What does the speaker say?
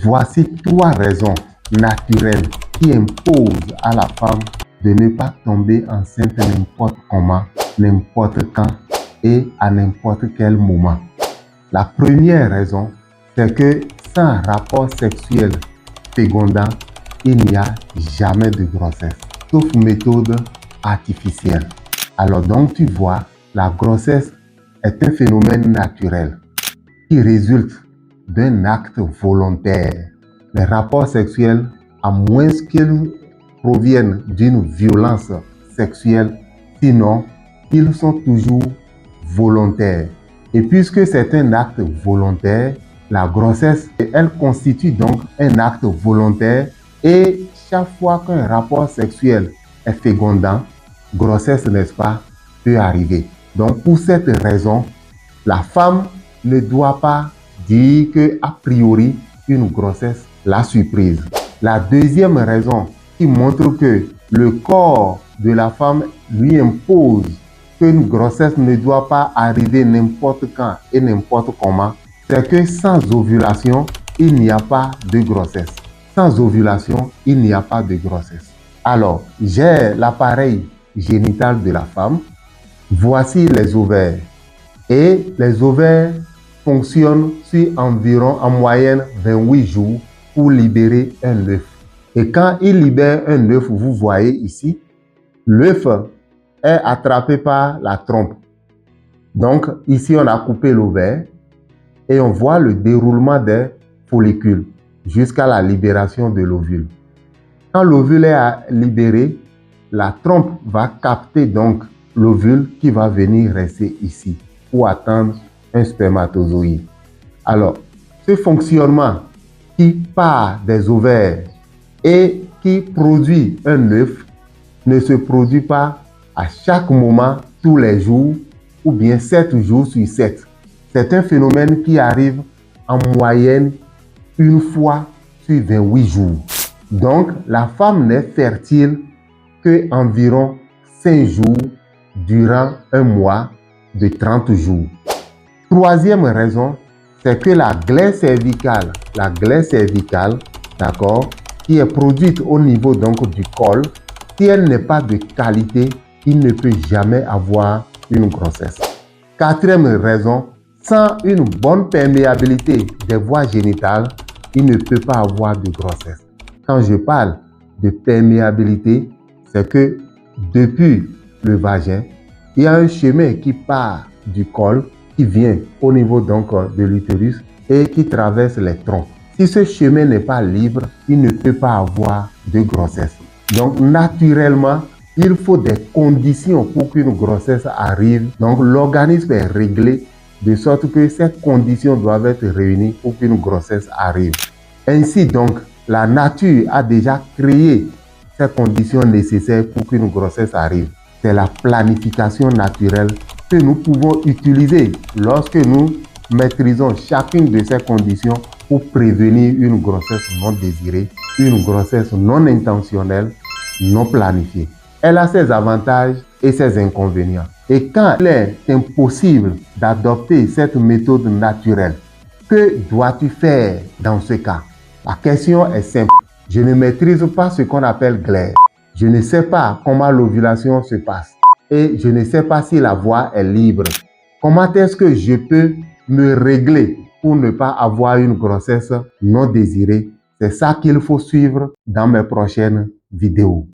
Voici 3 raisons naturelles qui imposent à la femme de ne pas tomber enceinte n'importe comment, n'importe quand et à n'importe quel moment. La première raison, c'est que sans rapport sexuel fécondant, il n'y a jamais de grossesse, sauf méthode artificielle. Alors donc tu vois, la grossesse est un phénomène naturel qui résulte d'un acte volontaire. Les rapports sexuels, à moins qu'ils proviennent d'une violence sexuelle, sinon, ils sont toujours volontaires. Et puisque c'est un acte volontaire, la grossesse, elle constitue donc un acte volontaire et chaque fois qu'un rapport sexuel est fécondant, grossesse, n'est-ce pas, peut arriver. Donc pour cette raison, la femme ne doit pas dire que a priori une grossesse la surprise. La deuxième raison qui montre que le corps de la femme lui impose qu'une grossesse ne doit pas arriver n'importe quand et n'importe comment, c'est que sans ovulation, il n'y a pas de grossesse. Sans ovulation, il n'y a pas de grossesse. Alors, j'ai l'appareil génital de la femme. Voici les ovaires. Et les ovaires fonctionnent sur environ en moyenne 28 jours pour libérer un œuf. Et quand il libère un œuf, vous voyez ici, l'œuf est attrapé par la trompe. Donc ici, on a coupé l'ovaire et on voit le déroulement des follicules jusqu'à la libération de l'ovule. Quand l'ovule est libéré, la trompe va capter donc l'ovule qui va venir rester ici pour attendre un spermatozoïde. Alors, ce fonctionnement qui part des ovaires et qui produit un œuf ne se produit pas à chaque moment, tous les jours, ou bien 7 jours sur 7. C'est un phénomène qui arrive en moyenne une fois sur 28 jours. Donc, la femme n'est fertile qu'environ 5 jours durant un mois de 30 jours. Troisième raison, c'est que la glaire cervicale, d'accord, qui est produite au niveau donc du col, si elle n'est pas de qualité, il ne peut jamais avoir une grossesse. Quatrième raison, sans une bonne perméabilité des voies génitales, il ne peut pas avoir de grossesse. Quand je parle de perméabilité, c'est que depuis le vagin, il y a un chemin qui part du col, qui vient au niveau donc de l'utérus et qui traverse les troncs. Si ce chemin n'est pas libre, il ne peut pas avoir de grossesse. Donc naturellement, il faut des conditions pour qu'une grossesse arrive. Donc l'organisme est réglé de sorte que ces conditions doivent être réunies pour qu'une grossesse arrive. Ainsi donc, la nature a déjà créé ces conditions nécessaires pour qu'une grossesse arrive. C'est la planification naturelle que nous pouvons utiliser lorsque nous maîtrisons chacune de ces conditions pour prévenir une grossesse non désirée, une grossesse non intentionnelle, non planifiée. Elle a ses avantages et ses inconvénients. Et quand il est impossible d'adopter cette méthode naturelle, que dois-tu faire dans ce cas? La question est simple. Je ne maîtrise pas ce qu'on appelle glaire. Je ne sais pas comment l'ovulation se passe. Et je ne sais pas si la voie est libre. Comment est-ce que je peux me régler pour ne pas avoir une grossesse non désirée? C'est ça qu'il faut suivre dans mes prochaines vidéos.